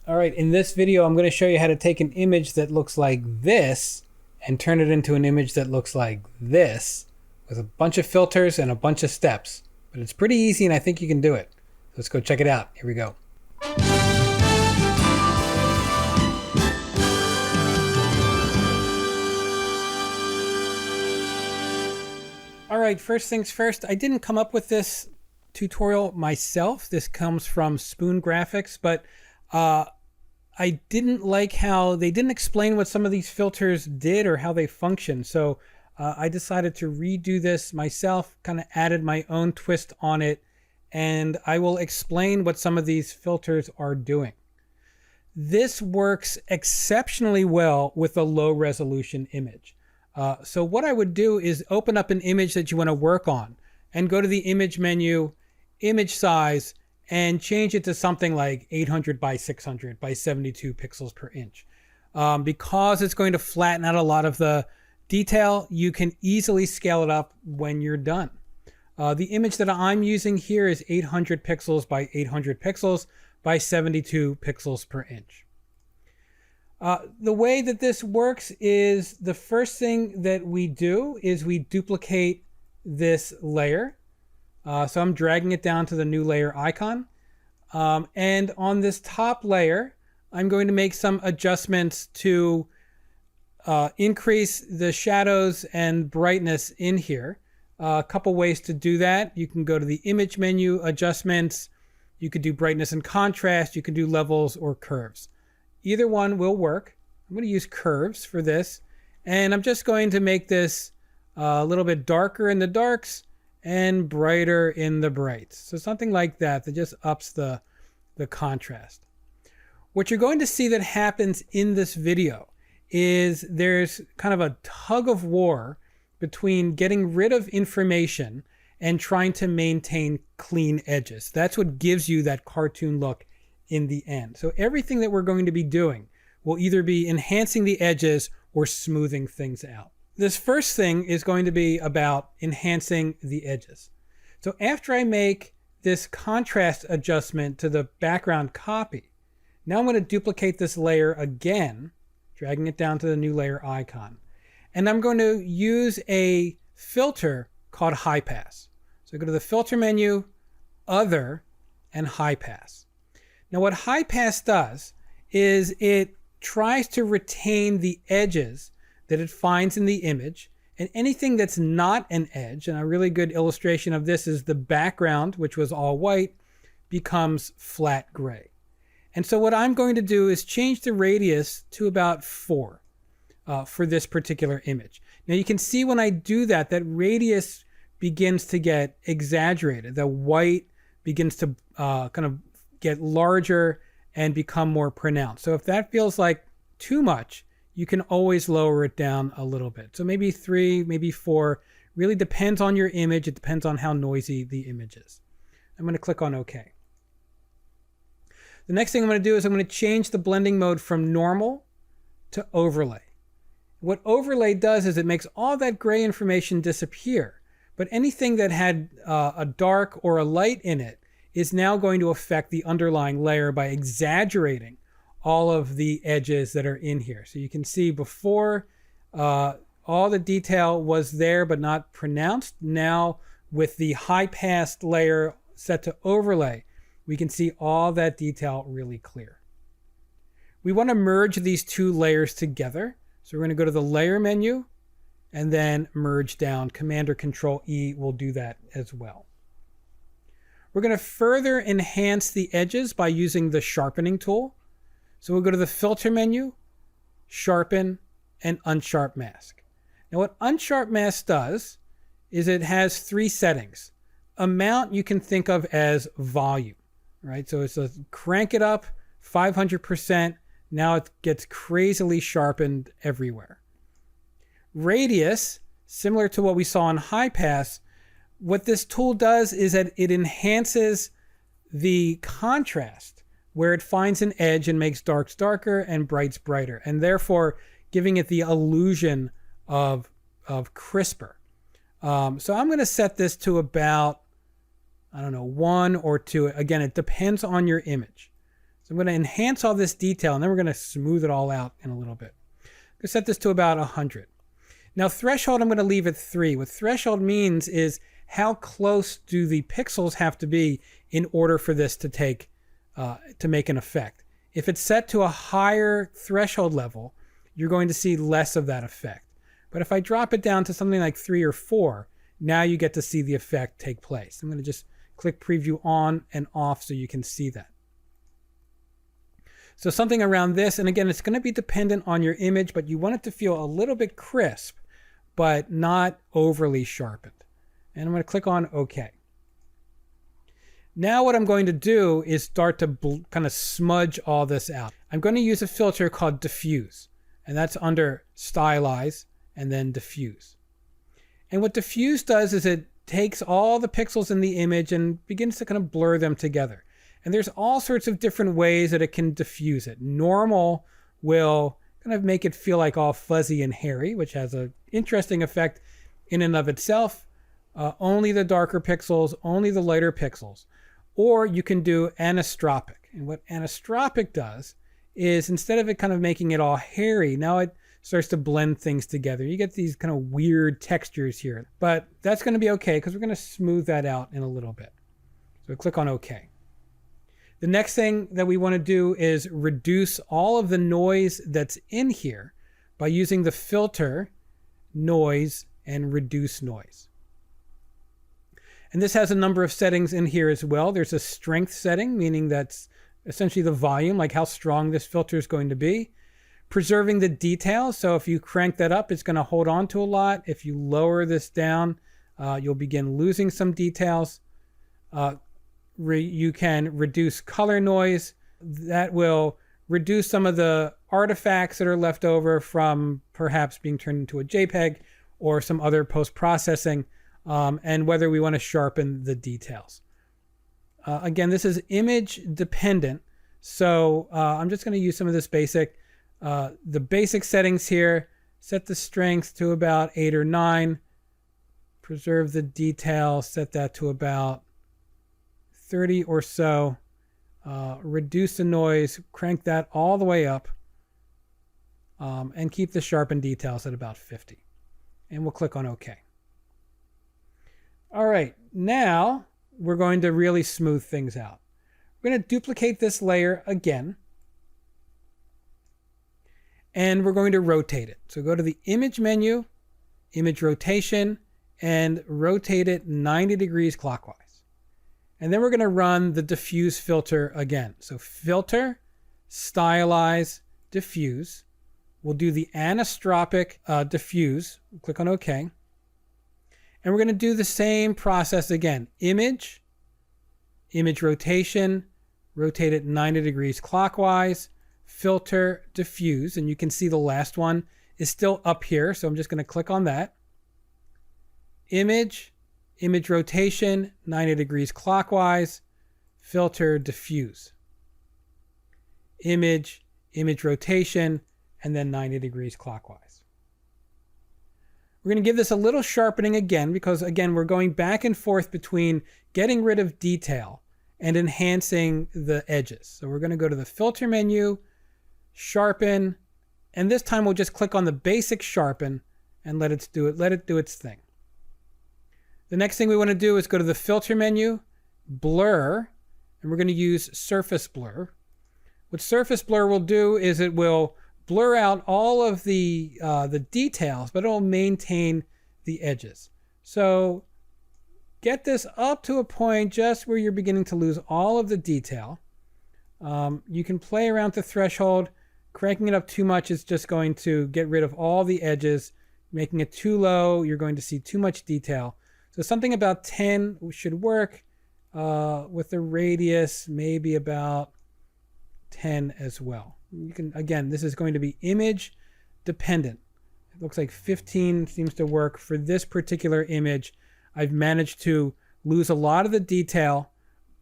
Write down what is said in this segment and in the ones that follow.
All right, in this video, I'm going to show you how to take an image that looks like this and turn it into an image that looks like this with a bunch of filters and a bunch of steps. But it's pretty easy and I think you can do it. Let's go check it out. Here we go. All right, first things first, I didn't come up with this tutorial myself. This comes from Spoon Graphics, but I didn't like how they didn't explain what some of these filters did or how they function. So I decided to redo this myself, kind of added my own twist on it, and I will explain what some of these filters are doing. This works exceptionally well with a low resolution image. So what I would do is open up an image that you want to work on and go to the image menu, image size, and change it to something like 800 by 600 by 72 pixels per inch. Because it's going to flatten out a lot of the detail, you can easily scale it up when you're done. The image that I'm using here is 800 pixels by 800 pixels by 72 pixels per inch. The way that this works is the first thing that we do is we duplicate this layer. So I'm dragging it down to the new layer icon. And on this top layer, I'm going to make some adjustments to increase the shadows and brightness in here. A couple ways to do that. You can go to the image menu, adjustments. You could do brightness and contrast. You can do levels or curves. Either one will work. I'm going to use curves for this. And I'm just going to make this a little bit darker in the darks and brighter in the brights. So something like that just ups the contrast. What you're going to see that happens in this video is there's kind of a tug of war between getting rid of information and trying to maintain clean edges. That's what gives you that cartoon look in the end. So everything that we're going to be doing will either be enhancing the edges or smoothing things out. This first thing is going to be about enhancing the edges. So after I make this contrast adjustment to the background copy, now I'm going to duplicate this layer again, dragging it down to the new layer icon. And I'm going to use a filter called high pass. So go to the filter menu, other, and high pass. Now what high pass does is it tries to retain the edges that it finds in the image, and anything that's not an edge, and a really good illustration of this is the background, which was all white, becomes flat gray. And so what I'm going to do is change the radius to about 4 for this particular image. Now you can see when I do that, that radius begins to get exaggerated. The white begins to kind of get larger and become more pronounced. So if that feels like too much, you can always lower it down a little bit. So maybe 3, maybe 4, really depends on your image. It depends on how noisy the image is. I'm going to click on OK. The next thing I'm going to do is I'm going to change the blending mode from normal to overlay. What overlay does is it makes all that gray information disappear, but anything that had a dark or a light in it is now going to affect the underlying layer by exaggerating all of the edges that are in here. So you can see before all the detail was there but not pronounced. Now with the high pass layer set to overlay, we can see all that detail really clear. We want to merge these two layers together. So we're going to go to the layer menu and then merge down. Command or Control E will do that as well. We're going to further enhance the edges by using the sharpening tool. So we'll go to the filter menu, sharpen, and unsharp mask. Now what unsharp mask does is it has 3 settings. Amount you can think of as volume, right? So it's a crank it up 500%. Now it gets crazily sharpened everywhere. Radius, similar to what we saw in high pass, what this tool does is that it enhances the contrast where it finds an edge and makes darks darker and brights brighter, and therefore giving it the illusion of crisper. So I'm going to set this to about, I don't know, 1 or 2. Again, it depends on your image. So I'm going to enhance all this detail, and then we're going to smooth it all out in a little bit. I'm going to set this to about 100. Now threshold, I'm going to leave at 3. What threshold means is how close do the pixels have to be in order for this to make an effect. If it's set to a higher threshold level, you're going to see less of that effect. But if I drop it down to something like 3 or 4, now you get to see the effect take place. I'm going to just click preview on and off so you can see that. So something around this, and again, it's going to be dependent on your image, but you want it to feel a little bit crisp, but not overly sharpened. And I'm going to click on OK. Now what I'm going to do is start to kind of smudge all this out. I'm going to use a filter called Diffuse, and that's under Stylize and then Diffuse. And what Diffuse does is it takes all the pixels in the image and begins to kind of blur them together. And there's all sorts of different ways that it can diffuse it. Normal will kind of make it feel like all fuzzy and hairy, which has an interesting effect in and of itself. Only the darker pixels, only the lighter pixels. Or you can do anisotropic. And what anisotropic does is instead of it kind of making it all hairy, now it starts to blend things together. You get these kind of weird textures here. But that's going to be okay because we're going to smooth that out in a little bit. So click on OK. The next thing that we want to do is reduce all of the noise that's in here by using the filter, noise, and reduce noise. And this has a number of settings in here as well. There's a strength setting, meaning that's essentially the volume, like how strong this filter is going to be. Preserving the details, so if you crank that up, it's going to hold on to a lot. If you lower this down, you'll begin losing some details. You can reduce color noise. That will reduce some of the artifacts that are left over from perhaps being turned into a JPEG or some other post-processing, and whether we want to sharpen the details. Again, this is image dependent, so I'm just going to use some of this the basic settings here. Set the strength to about 8 or 9. Preserve the detail, set that to about 30 or so. Reduce the noise, crank that all the way up, and keep the sharpen details at about 50. And we'll click on OK. All right, now we're going to really smooth things out. We're going to duplicate this layer again, and we're going to rotate it. So go to the image menu, image rotation, and rotate it 90 degrees clockwise. And then we're going to run the diffuse filter again. So filter, stylize, diffuse. We'll do the anisotropic diffuse. We'll click on OK. And we're going to do the same process again. Image, image rotation, rotate it 90 degrees clockwise, filter, diffuse. And you can see the last one is still up here. So I'm just going to click on that. Image, image rotation, 90 degrees clockwise, filter, diffuse. Image, image rotation, and then 90 degrees clockwise. We're going to give this a little sharpening again because, again, we're going back and forth between getting rid of detail and enhancing the edges. So we're going to go to the filter menu, sharpen, and this time we'll just click on the basic sharpen and let it do its thing. The next thing we want to do is go to the filter menu, blur, and we're going to use surface blur. What surface blur will do is it will blur out all of the details, but it will maintain the edges. So get this up to a point just where you're beginning to lose all of the detail. You can play around the threshold. Cranking it up too much is just going to get rid of all the edges. Making it too low, you're going to see too much detail. So something about 10 should work, with the radius maybe about 10 as well. You can, again, this is going to be image dependent. It looks like 15 seems to work for this particular image. I've managed to lose a lot of the detail,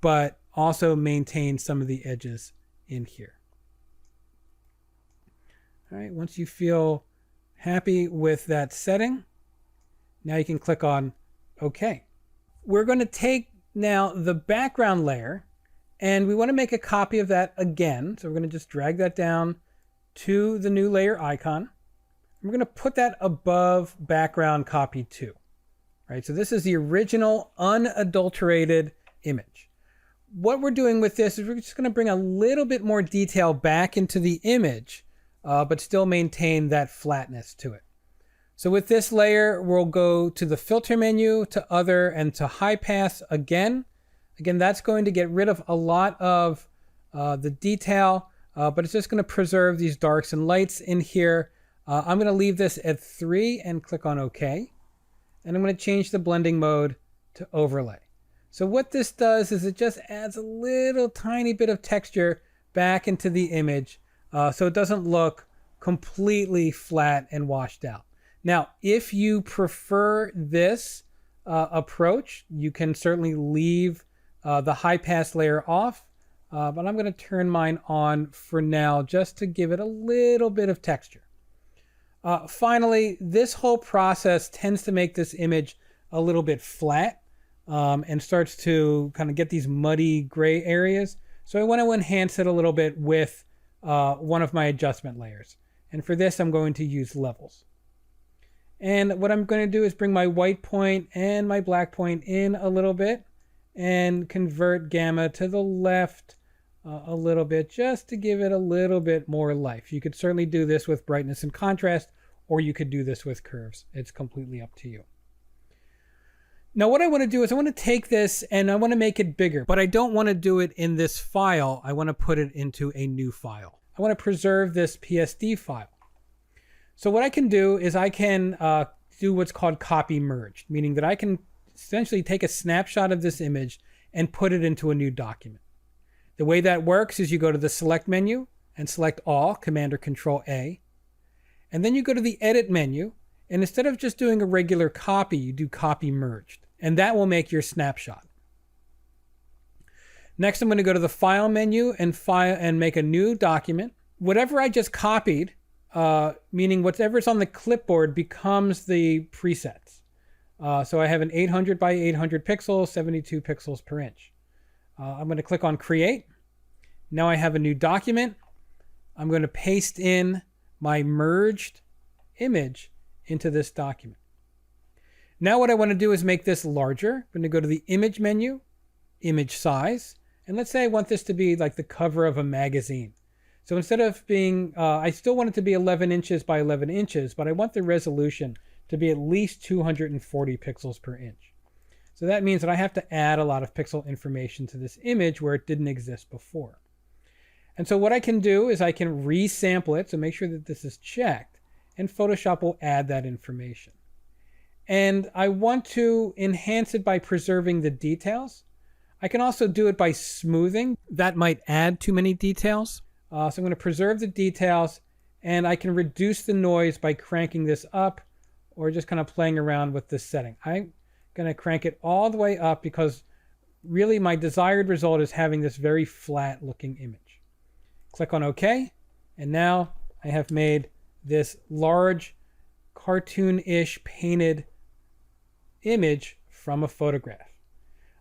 but also maintain some of the edges in here. All right, once you feel happy with that setting, now you can click on OK. We're going to take now the background layer And we want to make a copy of that again. So we're going to just drag that down to the new layer icon. We're going to put that above background copy 2. Right? So this is the original unadulterated image. What we're doing with this is we're just going to bring a little bit more detail back into the image, but still maintain that flatness to it. So with this layer, we'll go to the filter menu, to other, and to high pass again. Again, that's going to get rid of a lot of the detail, but it's just going to preserve these darks and lights in here. I'm going to leave this at 3 and click on OK. And I'm going to change the blending mode to overlay. So what this does is it just adds a little tiny bit of texture back into the image, so it doesn't look completely flat and washed out. Now, if you prefer this approach, you can certainly leave the high pass layer off, but I'm going to turn mine on for now just to give it a little bit of texture. Finally, this whole process tends to make this image a little bit flat and starts to kind of get these muddy gray areas. So I want to enhance it a little bit with one of my adjustment layers. And for this, I'm going to use levels. And what I'm going to do is bring my white point and my black point in a little bit and convert gamma to the left a little bit just to give it a little bit more life. You could certainly do this with brightness and contrast, or you could do this with curves. It's completely up to you. Now what I want to do is I want to take this and I want to make it bigger, but I don't want to do it in this file. I want to put it into a new file. I want to preserve this PSD file. So what I can do is I can do what's called copy merged, meaning that I can essentially take a snapshot of this image and put it into a new document. The way that works is you go to the select menu and select all, Command or Control A. And then you go to the edit menu, and instead of just doing a regular copy, you do copy merged. And that will make your snapshot. Next, I'm going to go to the file menu and make a new document. Whatever I just copied, meaning whatever's on the clipboard becomes the presets. So I have an 800 by 800 pixels, 72 pixels per inch. I'm going to click on Create. Now I have a new document. I'm going to paste in my merged image into this document. Now what I want to do is make this larger. I'm going to go to the Image menu, Image Size, and let's say I want this to be like the cover of a magazine. So instead of being, I still want it to be 11 inches by 11 inches, but I want the resolution to be at least 240 pixels per inch. So that means that I have to add a lot of pixel information to this image where it didn't exist before. And so what I can do is I can resample it, so make sure that this is checked, and Photoshop will add that information. And I want to enhance it by preserving the details. I can also do it by smoothing. That might add too many details. So I'm going to preserve the details, and I can reduce the noise by cranking this up or just kind of playing around with this setting. I'm going to crank it all the way up because really my desired result is having this very flat looking image. Click on OK, and now I have made this large cartoon-ish painted image from a photograph.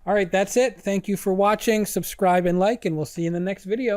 All right, that's it. Thank you for watching. Subscribe and like, and we'll see you in the next video.